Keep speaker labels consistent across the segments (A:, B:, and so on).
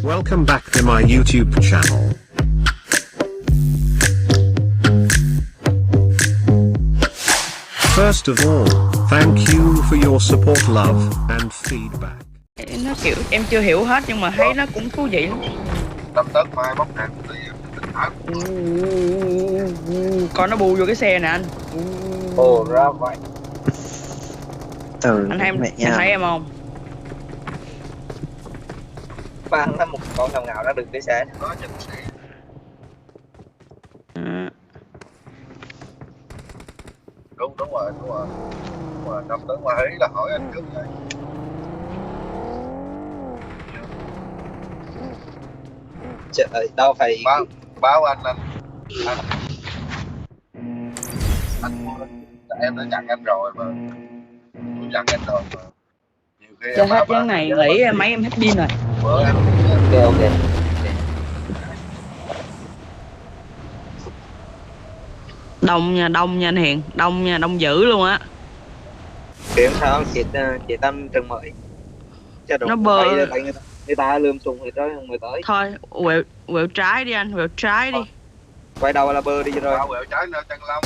A: Welcome back to my YouTube channel. First of all, thank you for your support, love and feedback.
B: Nó kiểu em chưa hiểu hết nhưng mà thấy nó cũng thú vị lắm.
C: Tâm tấn mai bóc hàng tí thả.
B: Con nó bu vô cái xe nè anh.
D: Ồ ra vậy.
B: Anh thấy em không?
D: Ba là một con thằng nào đã được cái xe
C: Có chân sĩ. Đúng rồi. Tâm tấn mai ý là hỏi anh trước vậy.
D: trời đâu phải
C: báo anh em đã chặn anh rồi mà. Tôi chặn anh rồi mà. Nhiều khi
B: Chơi hết ván này nghĩ mấy em hết pin rồi.
C: Bữa em
D: ok.
B: Đông nha anh Hiền, đông dữ luôn á.
D: Kiếm sao chị Tâm Trần Mời
B: Nó bơ
D: người ta lượm súng thì tới người tới
B: thôi quẹo trái đi anh, quẹo trái đi.
D: quay đầu là bơ đi rồi.
C: quẹo trái nơi chân long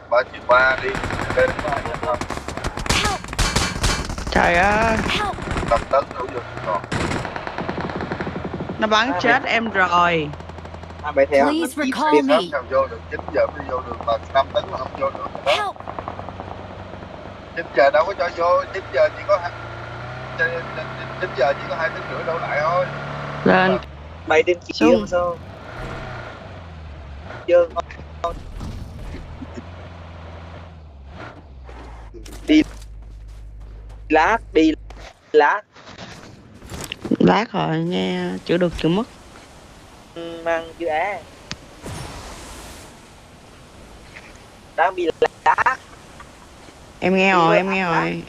C: 3/3 đi lên
B: Trời ơi,
C: Tâm tấn đủ rồi còn
B: nó bắn chết em rồi.
D: Bay theo
C: biết lắm sao vô được 9 giờ mới vô được mà 5 tấn là không vô được đó. 9 giờ đâu có cho vô, 9 giờ chỉ có 2 tiếng rưỡi đổ lại thôi.
B: Lên
D: bay đến chiều sao chưa đi
B: lát rồi nghe chữa được chữa mất.
D: mang chữ á đang bị lát.
B: Em nghe rồi.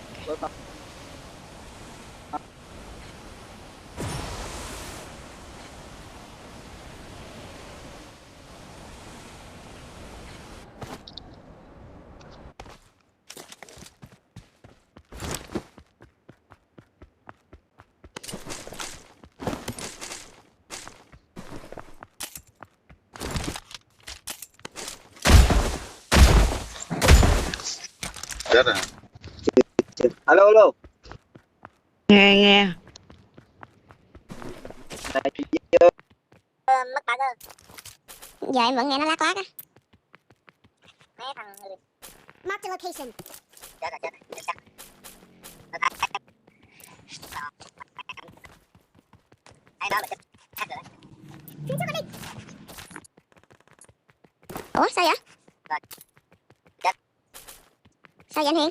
C: Chết rồi.
D: Alo
B: Nghe
E: mất bà cơ. Giờ em vẫn nghe nó lát á. Mấy thằng mark the location. Chết rồi. Ai đó mà chết rồi. Phía trước đi. Ủa sao vậy? Rồi. Chết. Sao vậy anh Hiền?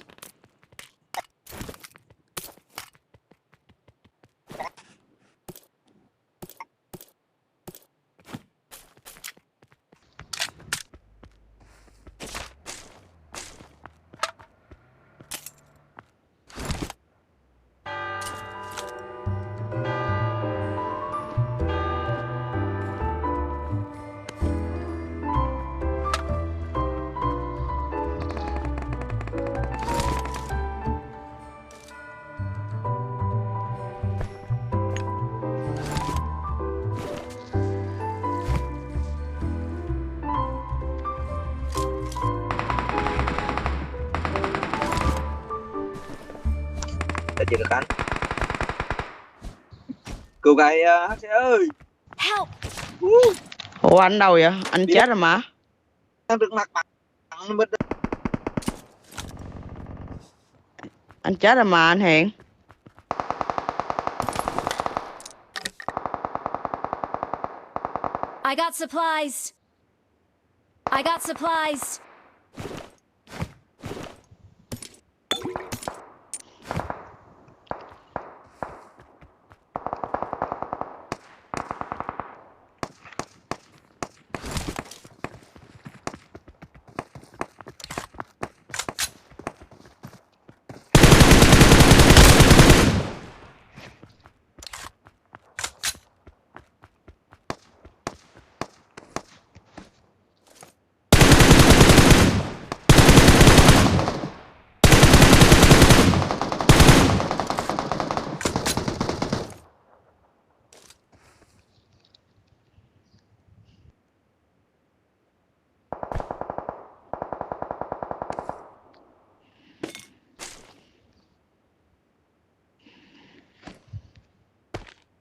D: Để chị được anh cứu gái HC ơi.
E: Help.
B: Ủa anh đâu vậy? Anh chết rồi mà.
D: Đang được mặt bạn mất.
B: Anh chết rồi mà anh Hiền.
E: I got supplies.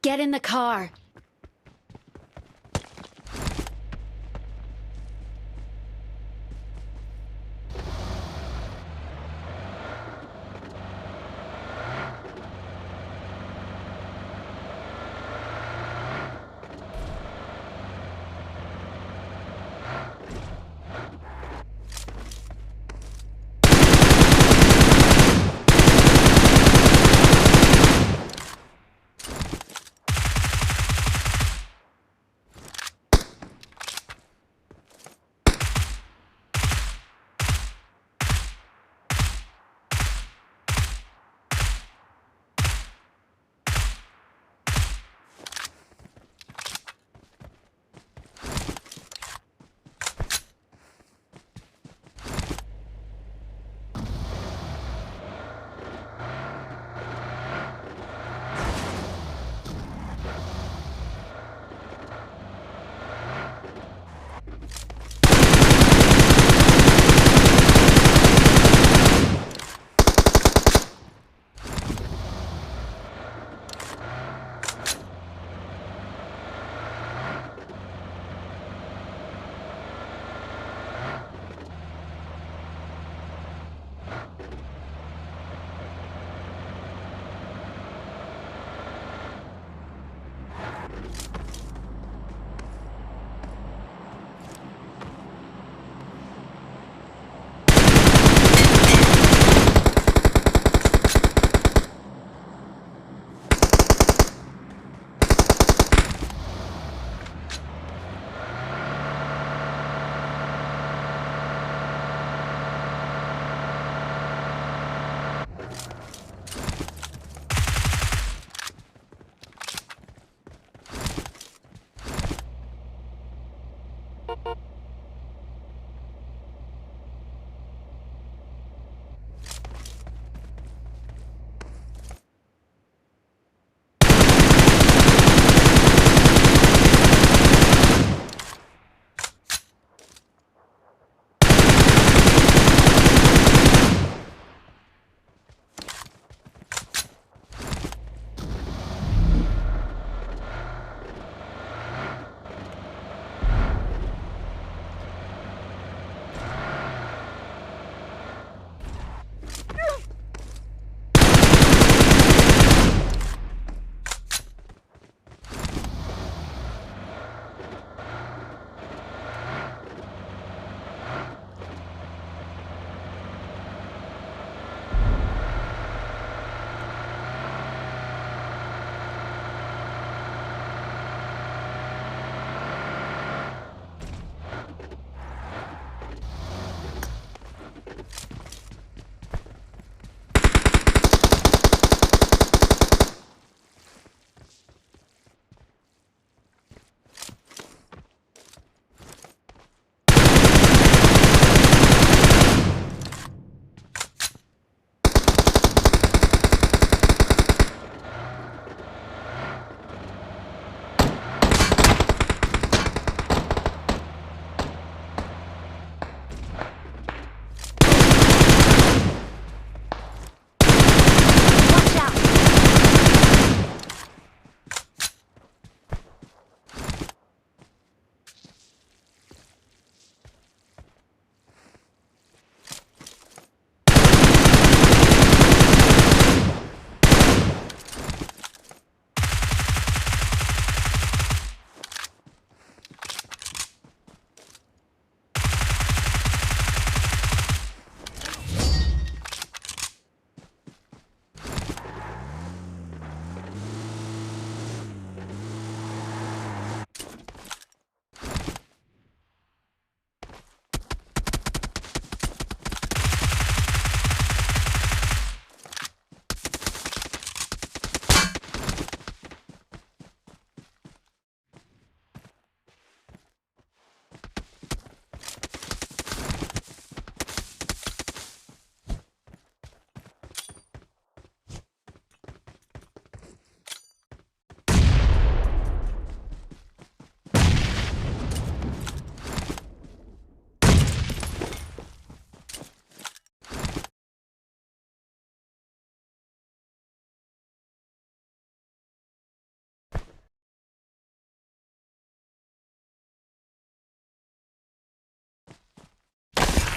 F: Get in the car.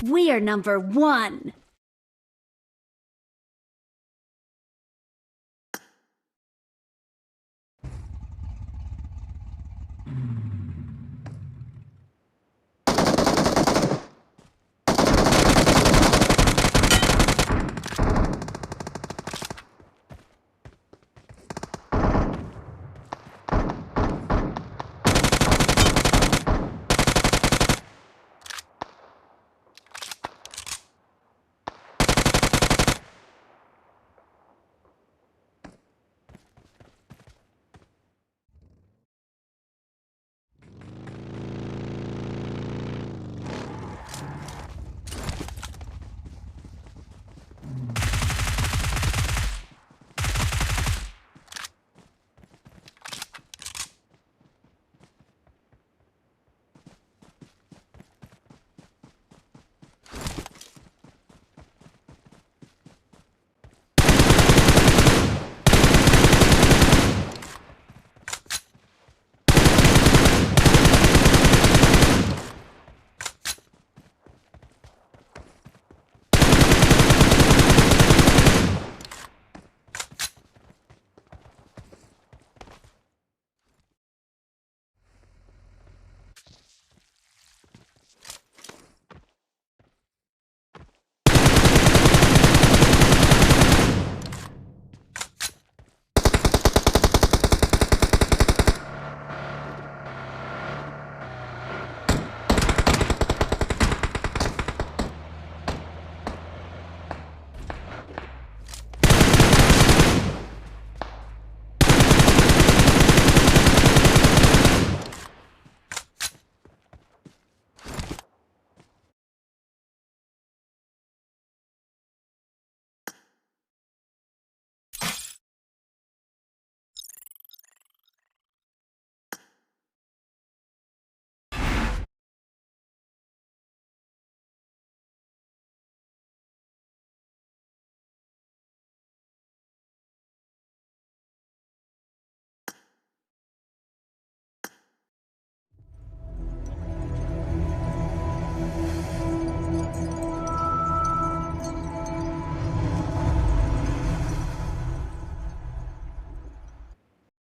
F: We're number one.